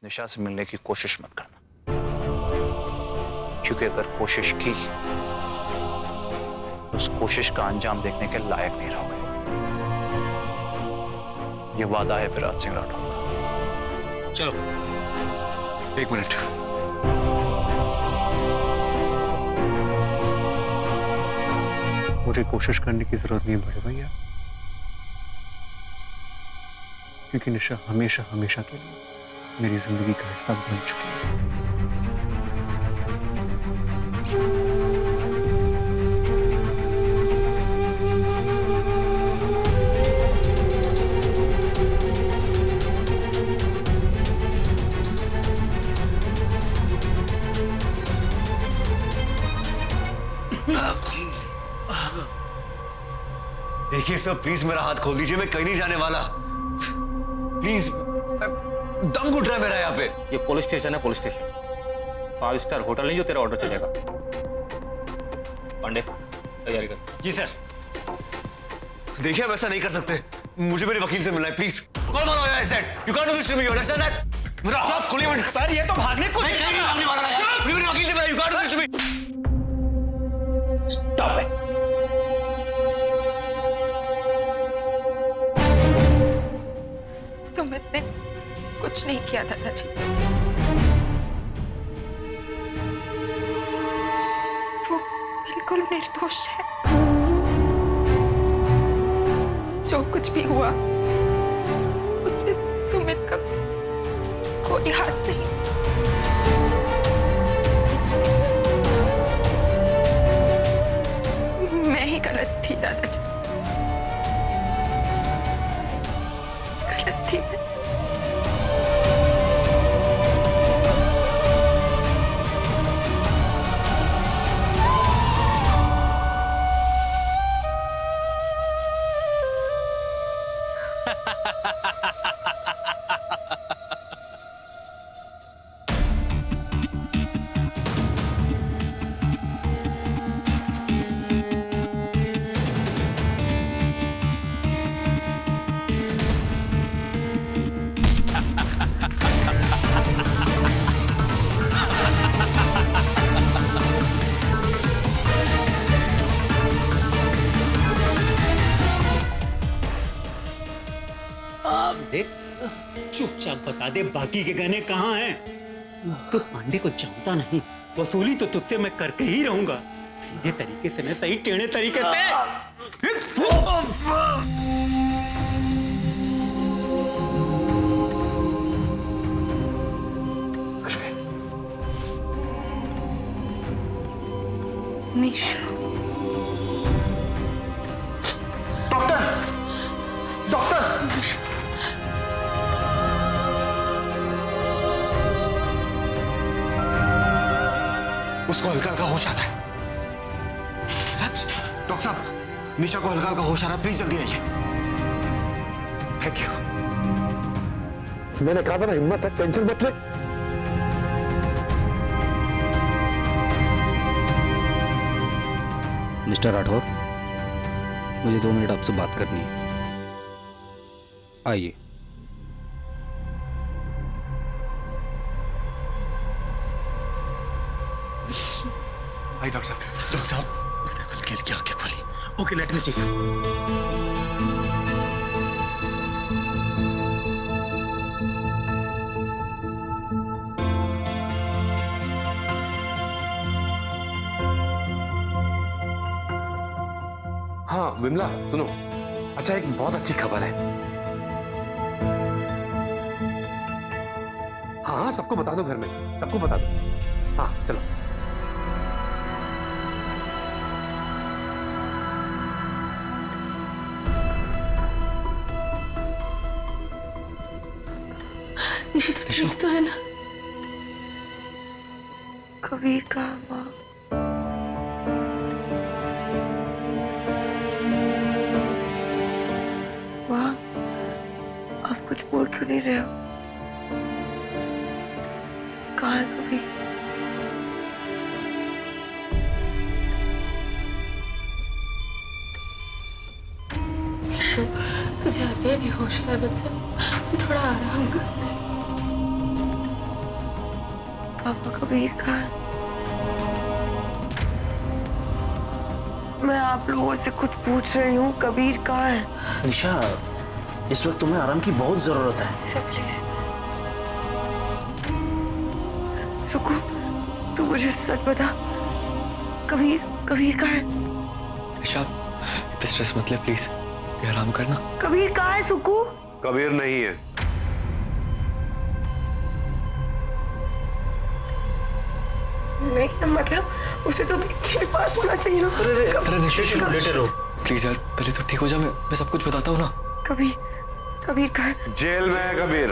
निशा से मिलने की कोशिश मत करना, क्योंकि अगर कोशिश की तो उस कोशिश का अंजाम देखने के लायक नहीं रहोगे। ये वादा है विराट सिंह राठौर का। चलो 1 मिनट। मुझे कोशिश करने की जरूरत नहीं बड़े भैया, क्योंकि निशा हमेशा हमेशा के लिए मेरी जिंदगी का हिस्सा बन चुकी है। देखिए सर, प्लीज मेरा हाथ खोल दीजिए, मैं कहीं नहीं जाने वाला। प्लीज, दम घुट रहा है मेरा यहाँ पे। ये पुलिस स्टेशन है, पुलिस स्टेशन, 5 स्टार होटल नहीं जो तेरा ऑर्डर चलेगा। पांडे तैयारी कर। जी सर। देखिए आप ऐसा नहीं कर सकते, मुझे मेरे वकील से मिलना है, प्लीज। कौन मानो I said you can't do this to me, you understand that? मेरा हाथ खोलिए मत। सर ये तो भागने को नहीं भागने वाला है। मुझे मेरे वकील से मिलना है, you can't do this to me. Stop it. Sumit ने कुछ नहीं किया दादाजी। वो बिल्कुल निर्दोष है। जो कुछ भी हुआ उसमें सुमित का कोई हाथ नहीं। मैं ही गलत थी दादाजी, गलत थी मैं। देख, चुपचाप बता दे बाकी के गहने कहाँ हैं। तो पांडे को जानता नहीं, वसूली तो तुझसे मैं करके ही रहूंगा, सीधे तरीके से, मैं सही टेढ़े तरीके से। निशा, उसको हल्का हल्का होश आ रहा है। सच? डॉक्टर साहब, निशा को हल्का हल्का होश आ रहा है, प्लीज जल्दी आइए। Thank you. मैंने कहा था ना, हिम्मत है, टेंशन मत ले। मिस्टर राठौर, मुझे 2 मिनट आपसे बात करनी है, आइए। भाई डॉक्टर साहब, उसने हल्की हल्की आंखें खोली। ओके, लेट मी सी। हाँ विमला सुनो, अच्छा एक बहुत अच्छी खबर है। हाँ हाँ सबको बता दो, घर में सबको बता दो। हाँ चलो। निशा तो ठीक तो है ना? कबीर का माँ वाह, आप कुछ बोल क्यों नहीं रहे हो? कहाँ है कबीर? निशु, तुझे अभी भी होश है बच्चा, तू थोड़ा आराम कर। पापा कबीर कहाँ है? मैं आप लोगों से कुछ पूछ रही हूँ, कबीर कहाँ है? निशा, इस वक्त तुम्हें आराम की बहुत जरूरत है। सर प्लीज सुकू, तू मुझे सच बता, कबीर कहाँ है? निशा इतना स्ट्रेस मत ले प्लीज, ये आराम करना। कबीर कहाँ है सुकू? कबीर नहीं है। नहीं मतलब उसे तो मेरे पास होना चाहिए ना। अरे निशा लेटे रहो। प्लीज यार, पहले तो ठीक हो जा, मैं सब कुछ बताता हूँ ना। कबीर कहाँ है? जेल में है कबीर।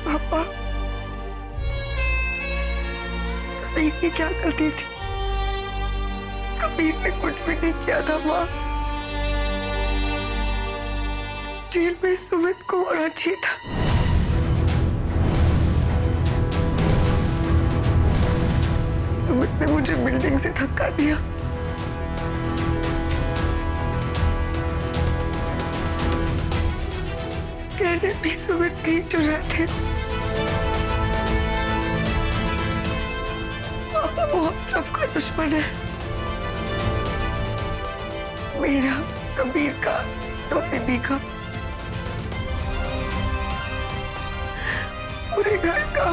पापा, कबीर की क्या गलती थी? कबीर ने कुछ भी नहीं किया था माँ। जेल में सुमित को होना चाहिए था। सुमित ने मुझे बिल्डिंग से धक्का दिया। कहने भी सुमित नहीं जो रहते। पापा वो हम सबका दुश्मन है, मेरा, कबीर का, और दीदी का, पूरे घर का।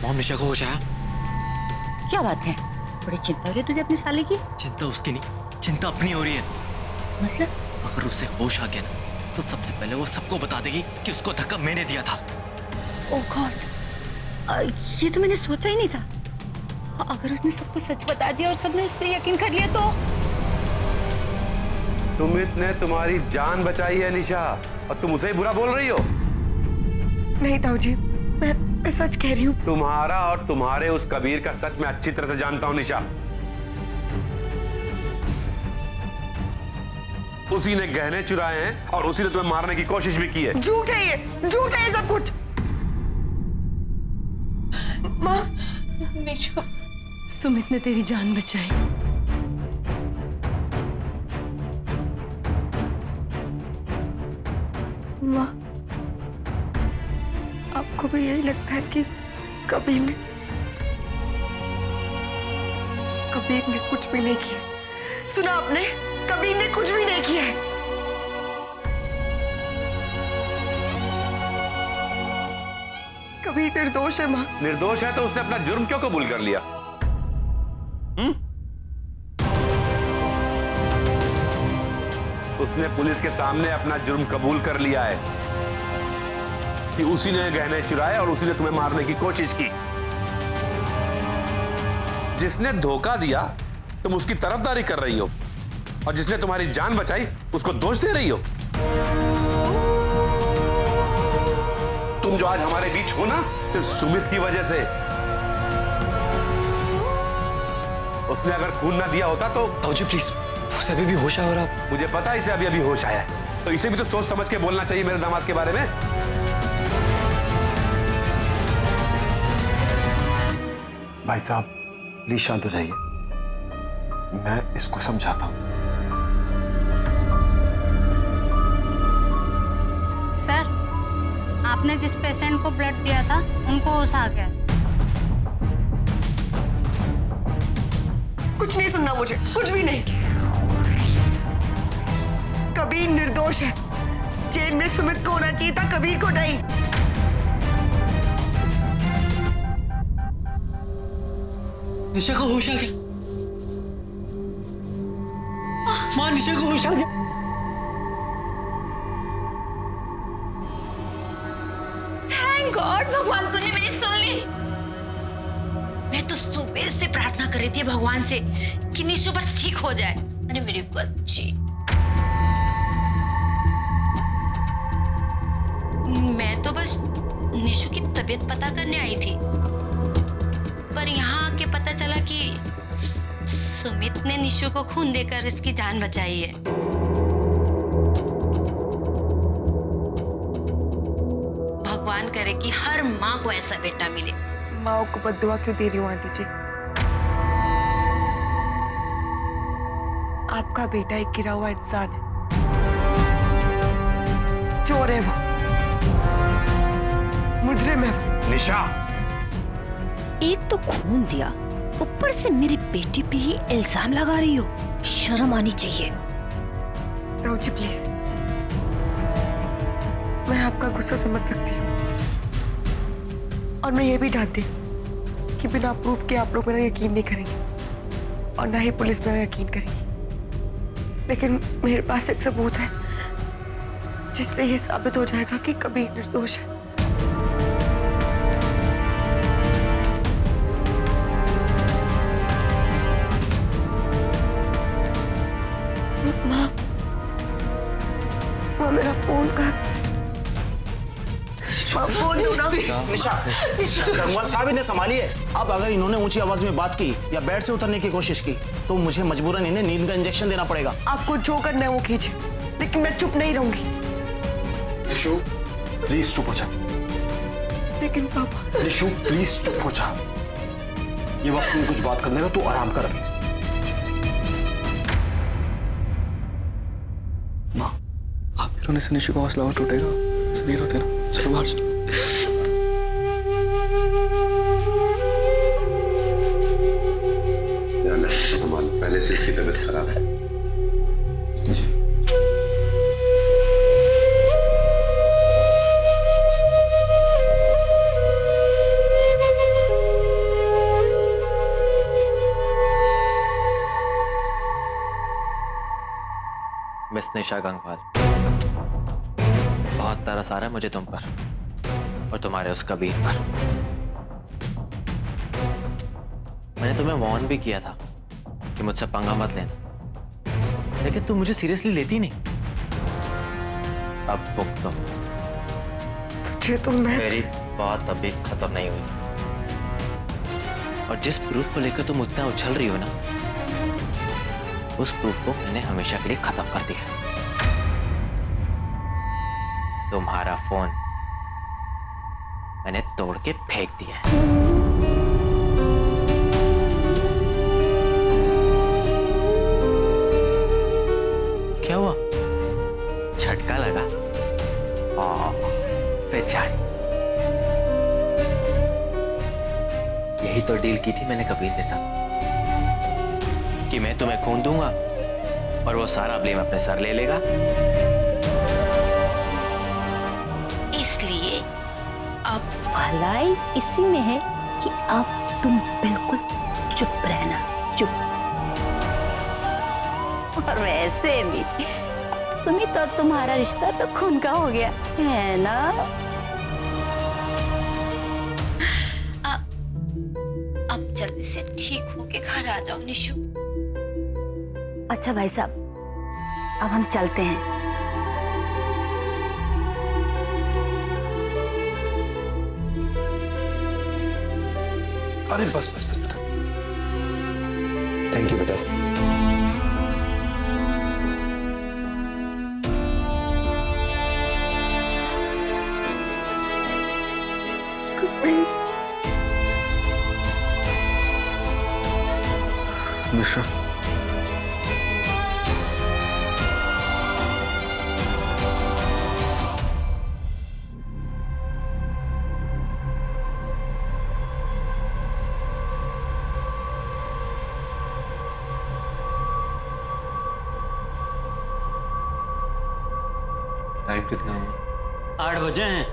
मॉम, निशा को होश आया? क्या बात है? बड़ी चिंता हो रही है तुझे अपनी साली की? चिंता उसकी नहीं, चिंता अपनी हो रही है। मतलब? अगर उसे होश आ गया ना तो सबसे पहले वो सबको बता देगी कि उसको धक्का मैंने दिया था। ओह गॉड, ये तो मैंने सोचा ही नहीं था। अगर उसने सबको सच बता दिया और सबने उस पर यकीन कर लिया तो? सुमित ने तुम्हारी जान बचाई है निशा, और तुम उसे ही बुरा बोल रही हो। नहीं ताऊ जी, मैं सच कह रही हूँ। तुम्हारा और तुम्हारे उस कबीर का सच मैं अच्छी तरह से जानता हूं निशा। उसी ने गहने चुराए हैं और उसी ने तुम्हें मारने की कोशिश भी की है। झूठ है ये, झूठ है ये सब कुछ। माँ, निशा, सुमित ने तेरी जान बचाई। माँ, आपको भी यही लगता है कि कबीर ने कुछ भी नहीं किया? सुना आपने? कबीर ने कुछ भी नहीं किया है। कबीर निर्दोष है माँ। निर्दोष है तो उसने अपना जुर्म क्यों कबूल कर लिया? उसने पुलिस के सामने अपना जुर्म कबूल कर लिया है कि उसी ने गहने चुराए और उसी ने तुम्हें मारने की कोशिश की। जिसने धोखा दिया तुम उसकी तरफदारी कर रही हो, और जिसने तुम्हारी जान बचाई उसको दोष दे रही हो। तुम जो आज हमारे बीच हो ना, सिर्फ सुमित की वजह से। उसने अगर खून ना दिया होता तो। ताऊ जी प्लीज, उसे अभी भी होश आ रहा। मुझे पता है इसे अभी अभी होश आया है, तो इसे भी तो सोच समझ के बोलना चाहिए मेरे दामाद के बारे में। भाई साहब प्लीज शांत हो जाइए, मैं इसको समझाता हूं। सर, आपने जिस पेशेंट को ब्लड दिया था उनको होश आ गया। कुछ नहीं सुनना मुझे, कुछ भी नहीं। कबीर निर्दोष है। जेल में सुमित को होना चाहिए था, कबीर को नहीं। निशा को होश आ गया। मां, निशा को होश आ गया। थैंक गॉड, भगवान तूने मेरी सुन ली। मैं तो सुबह से प्रार्थना कर रही थी भगवान से कि निशु बस ठीक हो जाए। अरे मेरी बच्ची, मैं तो बस निशु की तबीयत पता करने आई थी, पर यहाँ आके पता चला कि सुमित ने निशु को खून देकर इसकी जान बचाई है। भगवान करे कि हर माँ को ऐसा बेटा मिले। माँ को बद्दुआ क्यों दे रही हूँ आंटी जी? आपका बेटा एक गिरा हुआ इंसान है, चोर है वो, मुजरिम है वो। निशा, एक तो खून दिया, ऊपर से मेरी बेटी पे ही इल्जाम लगा रही हो। शर्म आनी चाहिए। राव जी प्लीज, मैं आपका गुस्सा समझ सकती हूँ और मैं ये भी जानती हूँ कि बिना प्रूफ के आप लोग मेरा यकीन नहीं करेंगे और ना ही पुलिस मेरा यकीन करेगी, लेकिन मेरे पास एक सबूत है जिससे ये साबित हो जाएगा कि कबीर निर्दोष है। माँ मेरा फोन कर। माँ फोन दो ना। निशा, गंगवार साहब इन्हें संभालिए। अब अगर इन्होंने ऊंची आवाज में बात की या बेड से उतरने की कोशिश की तो मुझे मजबूरन इन्हें नींद का इंजेक्शन देना पड़ेगा। आपको जो करना है वो कीजिए, लेकिन मैं चुप नहीं रहूंगी। निशु प्लीज चुप हो जा। लेकिन पापा। निशु प्लीज चुप हो जा। ये वक्त में कुछ बात करने का, तू आराम कर अभी। माँ, आप रोने से निशु का हौसला और टूटेगा। ऐसे नहीं रोते ना। चलो बाहर चलो। पहले से इसकी तबीयत खराब है। मिस निशा गंगवाल, बहुत तरस आ रहा है मुझे तुम पर और तुम्हारे उस कबीर पर। मैंने तुम्हें वार्न भी किया था कि मुझसे पंगा मत लेना, लेकिन तुम मुझे सीरियसली लेती नहीं। अब बुक दो। तुझे तो मैं। मेरी बात अभी खत्म नहीं हुई और जिस प्रूफ को लेकर तुम उतना उछल रही हो ना, उस प्रूफ को मैंने हमेशा के लिए खत्म कर दिया। तुम्हारा फोन मैंने तोड़ के फेंक दिया। क्या हुआ? झटका लगा? पहचान। यही तो डील की थी मैंने कबीर के साथ कि मैं तुम्हें खून दूंगा और वो सारा ब्लेम अपने सर ले लेगा। इसलिए अब भलाई इसी में है कि अब तुम बिल्कुल चुप रहना, चुप। और वैसे भी सुमित और तुम्हारा रिश्ता तो खून का हो गया है ना? अब जल्दी से ठीक होके घर आ जाओ निशु। अच्छा भाई साहब, अब हम चलते हैं। अरे बस बस बस बेटा। थैंक यू बेटा। निशा, टाइम कितना हुआ? 8 बजे हैं।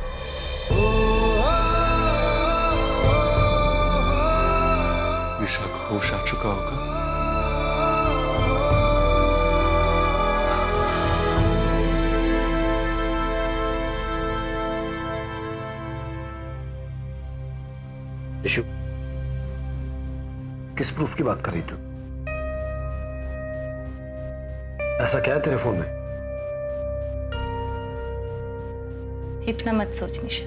निशा को होश आ चुका होगा। निशु, किस प्रूफ की बात कर रही तू? ऐसा क्या है तेरे फोन में? इतना मत सोच निशा,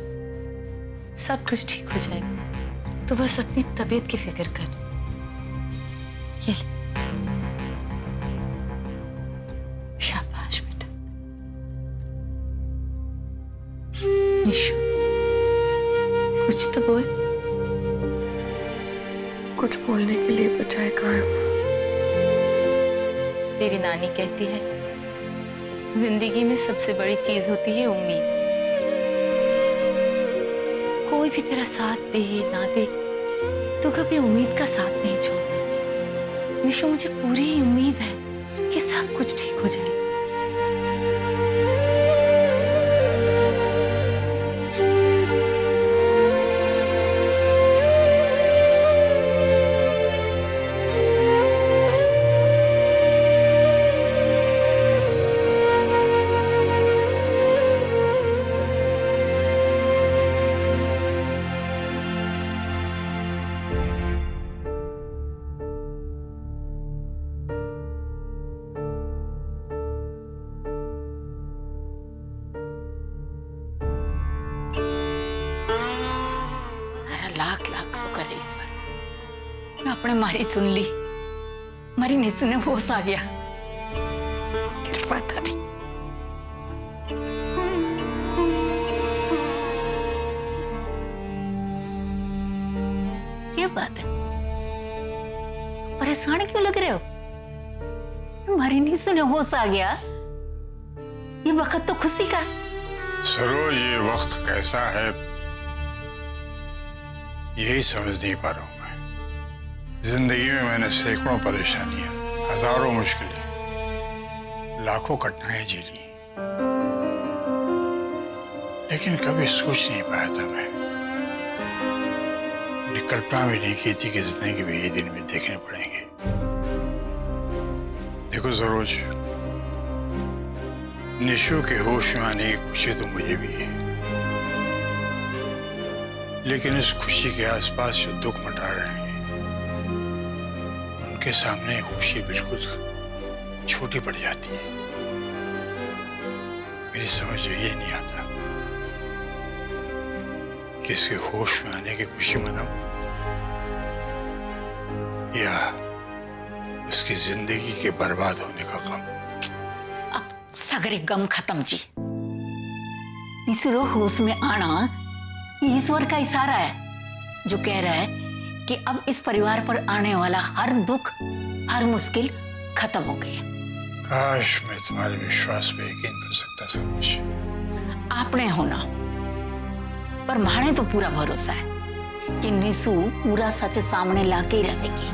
सब कुछ ठीक हो जाएगा। तो बस अपनी तबीयत की फिक्र कर। ये ले। निशु, कुछ तो बोल। कुछ बोलने के लिए बचाए कहाँ है वो? तेरी नानी कहती है जिंदगी में सबसे बड़ी चीज होती है उम्मीद। कोई भी तेरा साथ दे ना दे, तो कभी उम्मीद का साथ नहीं छोड़ना। निशु, मुझे पूरी उम्मीद है कि सब कुछ ठीक हो जाएगा। लाख लाख शुक्र है ईश्वर, आपने मारी सुन ली, मारी निशु ने होश आ गया। कृपा तारी। क्या बात है, परेशान क्यों लग रहे हो? मारी निशु ने होश आ गया, ये वक्त तो खुशी का। सरोज, ये वक्त कैसा है यही समझ नहीं पा रहा हूं मैं। जिंदगी में मैंने सैकड़ों परेशानियां, हजारों मुश्किलें, लाखों कठिनाइयां झेली, लेकिन कभी सोच नहीं पाया था मैं, कल्पना भी नहीं की थी कि जिंदगी में ये दिन भी देखने पड़ेंगे। देखो सरोज, निशु के होश में आने की खुशी तो मुझे भी है, लेकिन इस खुशी के आसपास जो दुख मटा रहे हैं, उनके सामने खुशी बिल्कुल छोटी पड़ जाती है। मेरी समझ में ये नहीं आता कि इसके होश में आने की खुशी मनाऊं या उसकी जिंदगी के बर्बाद होने का गम। अब सगरे गम खत्म जी। निशु होश में आना ये ईश्वर का इशारा है, जो कह रहा है कि अब इस परिवार पर आने वाला हर दुख, हर मुश्किल खत्म हो गया। काश मैं तुम्हारे विश्वास पे यकीन कर सकता सरोज। आपने होना, पर माने तो पूरा भरोसा है कि निशु पूरा सच सामने लाके ही रहेगी।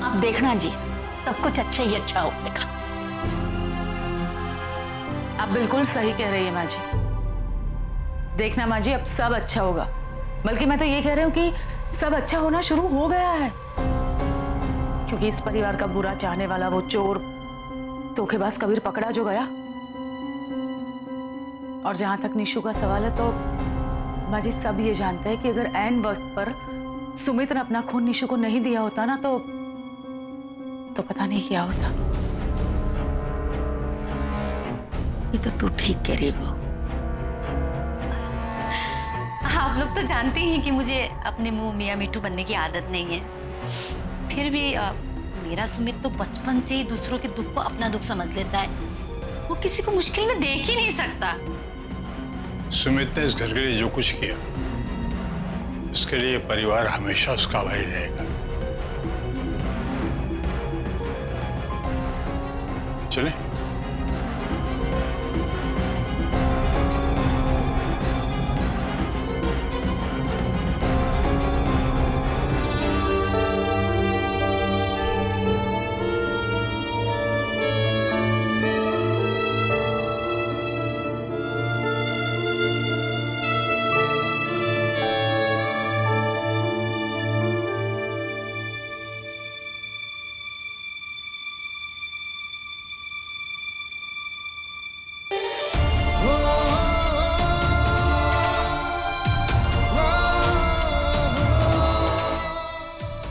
आप देखना जी, सब कुछ अच्छा ही अच्छा होगा। आप बिल्कुल सही कह रही है माँ जी। देखना माँ जी, अब सब अच्छा होगा। बल्कि मैं तो ये कह रही हूँ कि सब अच्छा होना शुरू हो गया है, क्योंकि इस परिवार का बुरा चाहने वाला वो चोर धोखेबाज कबीर पकड़ा जो गया। और जहां तक निशु का सवाल है, तो माँ जी सब ये जानते हैं कि अगर ऐन वक्त पर सुमित ने अपना खून निशु को नहीं दिया होता ना, तो पता नहीं क्या होता। ये तो तू ठीक कह रही हो। आप लोग तो जानते हैं कि मुझे अपने मुंह मियाँ मिट्टू बनने की आदत नहीं है। फिर भी मेरा सुमित तो बचपन से ही दूसरों के दुख को अपना दुख समझ लेता है। वो किसी को मुश्किल में देख ही नहीं सकता। सुमित ने इस घर के लिए जो कुछ किया, उसके लिए परिवार हमेशा उसका आभारी रहेगा। चलें?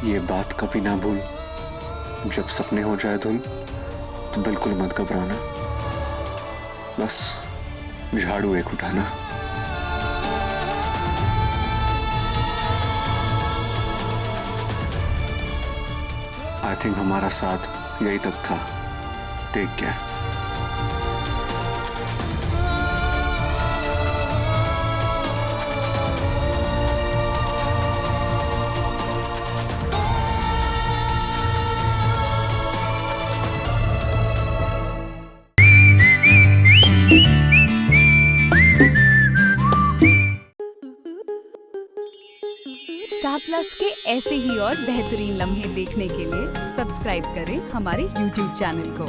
ये बात कभी ना भूल, जब सपने हो जाए धुन तो बिल्कुल मत घबराना, बस झाड़ू एक उठाना। आई थिंक हमारा साथ यही तक था। Take care. ऐसे ही और बेहतरीन लम्हे देखने के लिए सब्सक्राइब करें हमारे YouTube चैनल को।